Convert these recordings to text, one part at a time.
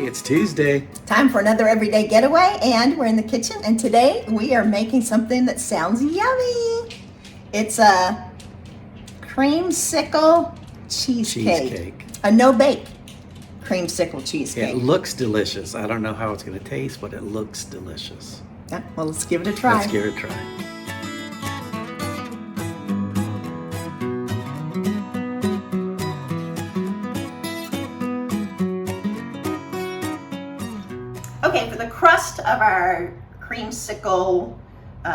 it's Tuesday. Time for another everyday getaway, and we're in the kitchen, and today we are making something that sounds yummy. It's a creamsicle cheesecake. A no-bake creamsicle cheesecake. It looks delicious. I don't know how it's going to taste, but it looks delicious. Yeah, well, let's give it a try. Let's give it a try. Okay, for the crust of our creamsicle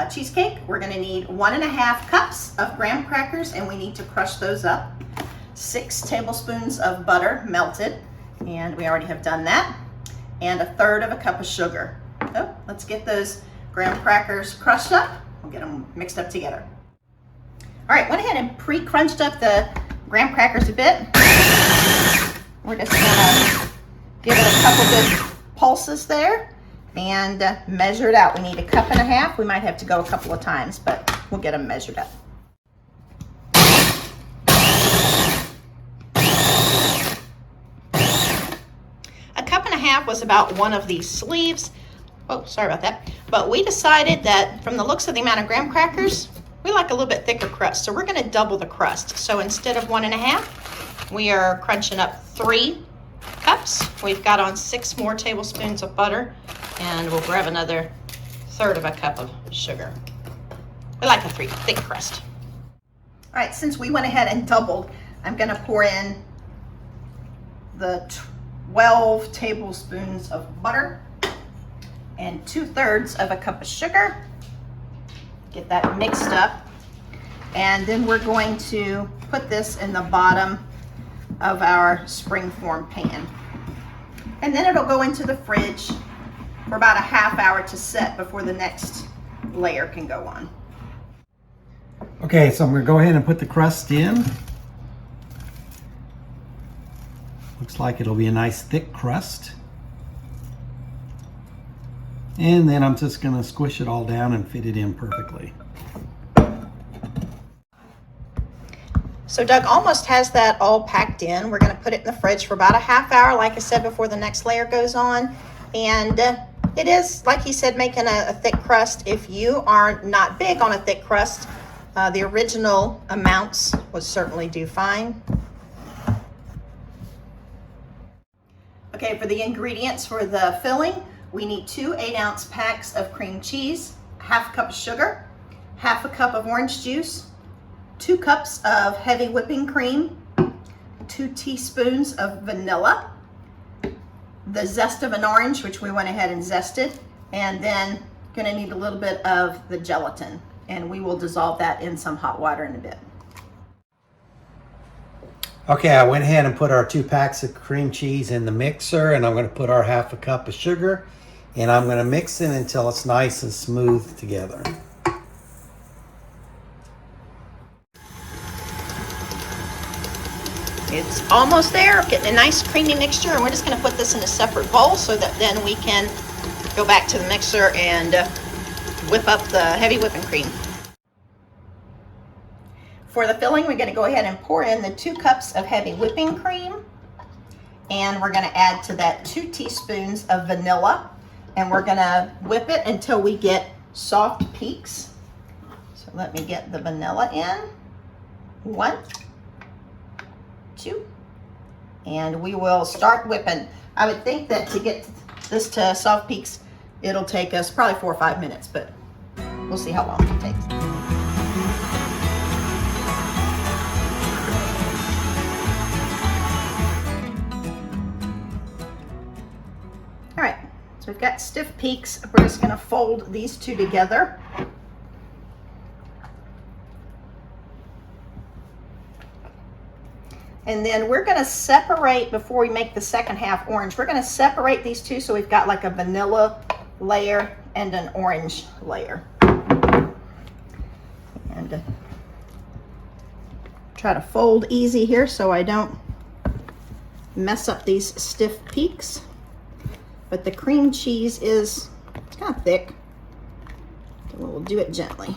cheesecake, we're going to need 1.5 cups of graham crackers, and we need to crush those up. 6 tablespoons of butter melted, and we already have done that, and 1/3 cup of sugar. So let's get those graham crackers crushed up. We'll get them mixed up together. All right, went ahead and pre-crunched up the graham crackers a bit. We're just going to give it a couple good pulses there and measure it out. We need 1.5 cups. We might have to go a couple of times, but we'll get them measured up. A 1.5 cups was about one of these sleeves. Oh, sorry about that. But we decided that from the looks of the amount of graham crackers, we like a little bit thicker crust. So we're going to double the crust. So instead of 1.5, we are crunching up 3 cups. We've got on 6 more tablespoons of butter, and we'll grab another 1/3 cup of sugar. We like a thick crust. All right, since we went ahead and doubled, I'm going to pour in the 12 tablespoons of butter and 2/3 cup of sugar. Get that mixed up, and then we're going to put this in the bottom of our springform pan, and then it'll go into the fridge for about 1/2 hour to set before the next layer can go on. Okay, so I'm going to go ahead and put the crust in. Looks like it'll be a nice thick crust. And then I'm just going to squish it all down and fit it in perfectly. So Doug almost has that all packed in. We're going to put it in the fridge for about 1/2 hour, like I said, before the next layer goes on. And it is, like he said, making a thick crust. If you are not big on a thick crust, the original amounts would certainly do fine. Okay, for the ingredients for the filling, we need 2 8-ounce packs of cream cheese, 1/2 cup of sugar, 1/2 cup of orange juice, 2 cups of heavy whipping cream, 2 teaspoons of vanilla, the zest of an orange, which we went ahead and zested, and then gonna need a little bit of the gelatin, and we will dissolve that in some hot water in a bit. Okay, I went ahead and put our 2 packs of cream cheese in the mixer, and I'm going to put our 1/2 cup of sugar, and I'm going to mix it until it's nice and smooth together. It's almost there, getting a nice creamy mixture, and we're just going to put this in a separate bowl so that then we can go back to the mixer and whip up the heavy whipping cream. For the filling, we're going to go ahead and pour in the 2 cups of heavy whipping cream, and we're going to add to that 2 teaspoons of vanilla, and we're going to whip it until we get soft peaks. So let me get the vanilla in. 1, 2, and we will start whipping. I would think that to get this to soft peaks, it'll take us probably 4 or 5 minutes, but we'll see how long it takes. All right, so we've got stiff peaks. We're just going to fold these 2 together. And then we're going to separate, before we make the second half orange, we're going to separate these 2 so we've got like a vanilla layer and an orange layer. And try to fold easy here so I don't mess up these stiff peaks. But the cream cheese it's kind of thick, so we'll do it gently.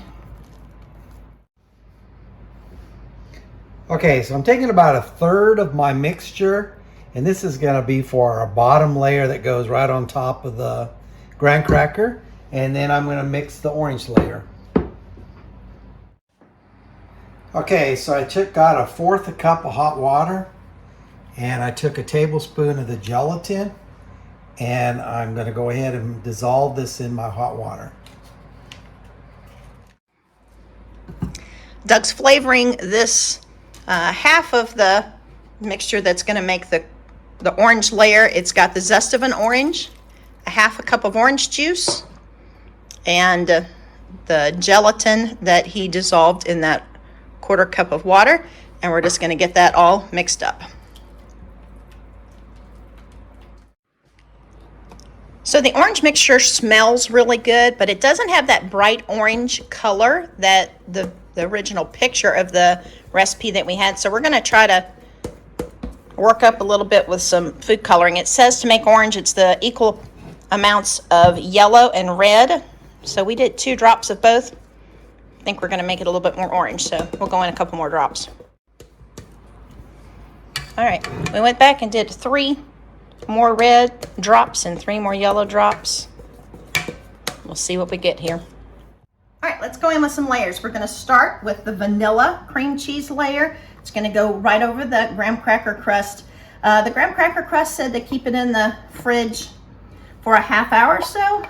Okay, so I'm taking about 1/3 of my mixture And this is going to be for our bottom layer that goes right on top of the graham cracker. And then I'm going to mix the orange layer. Okay, so I got a 1/4 cup of hot water, and I took a tablespoon of the gelatin, and I'm going to go ahead and dissolve this in my hot water. Doug's flavoring this half of the mixture that's going to make the orange layer. It's got the zest of an orange, a 1/2 cup of orange juice, and the gelatin that he dissolved in that 1/4 cup of water, and we're just going to get that all mixed up. So the orange mixture smells really good, but it doesn't have that bright orange color that the original picture of the recipe that we had. So we're going to try to work up a little bit with some food coloring. It says to make orange, it's the equal amounts of yellow and red. So we did 2 drops of both. I think we're going to make it a little bit more orange, so we'll go in a couple more drops. All right, we went back and did 3 more red drops and 3 more yellow drops. We'll see what we get here. All right, let's go in with some layers. We're going to start with the vanilla cream cheese layer. It's going to go right over the graham cracker crust. The graham cracker crust said to keep it in the fridge for a ½ hour or so,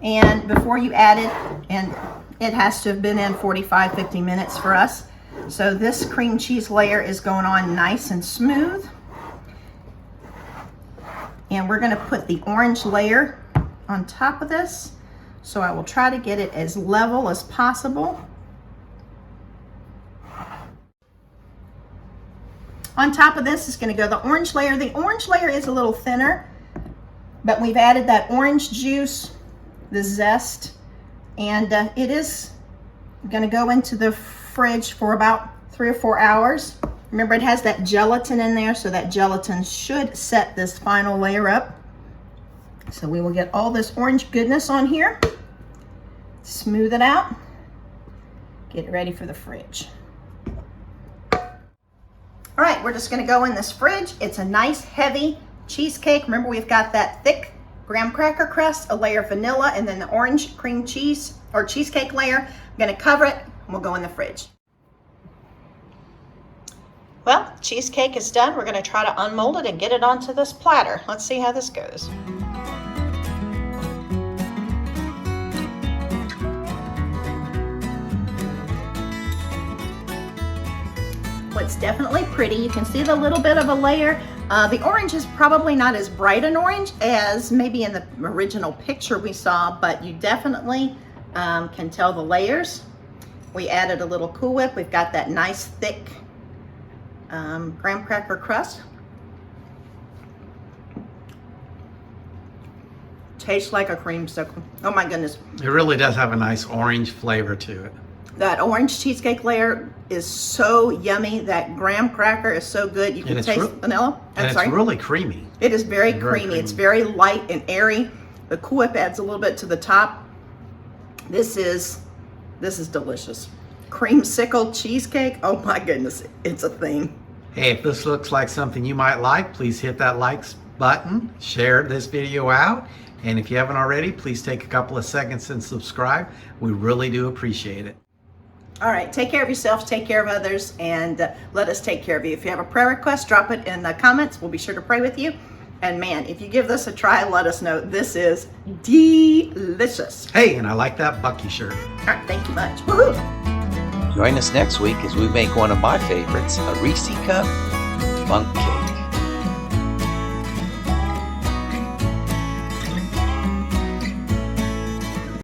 and before you add it, and it has to have been in 45-50 minutes for us. So this cream cheese layer is going on nice and smooth. And we're going to put the orange layer on top of this. So I will try to get it as level as possible. On top of this is going to go the orange layer. The orange layer is a little thinner, but we've added that orange juice, the zest, and it is going to go into the fridge for about 3 or 4 hours. Remember, it has that gelatin in there, so that gelatin should set this final layer up. So we will get all this orange goodness on here, smooth it out, get it ready for the fridge. All right, we're just going to go in this fridge. It's a nice heavy cheesecake. Remember, we've got that thick graham cracker crust, a layer of vanilla, and then the orange cream cheese or cheesecake layer. I'm going to cover it, and we'll go in the fridge. Well, cheesecake is done. We're going to try to unmold it and get it onto this platter. Let's see how this goes. Well, it's definitely pretty. You can see the little bit of a layer. The orange is probably not as bright an orange as maybe in the original picture we saw, but you definitely can tell the layers. We added a little Cool Whip. We've got that nice thick graham cracker crust. Tastes like a creamsicle. Oh my goodness. It really does have a nice orange flavor to it. That orange cheesecake layer is so yummy. That graham cracker is so good. You can taste vanilla. It's really creamy. It is very creamy. It's very light and airy. The Cool Whip adds a little bit to the top. This is delicious. Creamsicle cheesecake. Oh my goodness, it's a thing. Hey, if this looks like something you might like, please hit that like button, share this video out, and if you haven't already, please take a couple of seconds and subscribe. We really do appreciate it. All right, take care of yourself, take care of others, and let us take care of you. If you have a prayer request, drop it in the comments. We'll be sure to pray with you. And man, if you give this a try, let us know. This is delicious. Hey, and I like that Bucky shirt. All right, thank you much. Woohoo! Join us next week as we make one of my favorites, a Reese Cup Bundt Cake.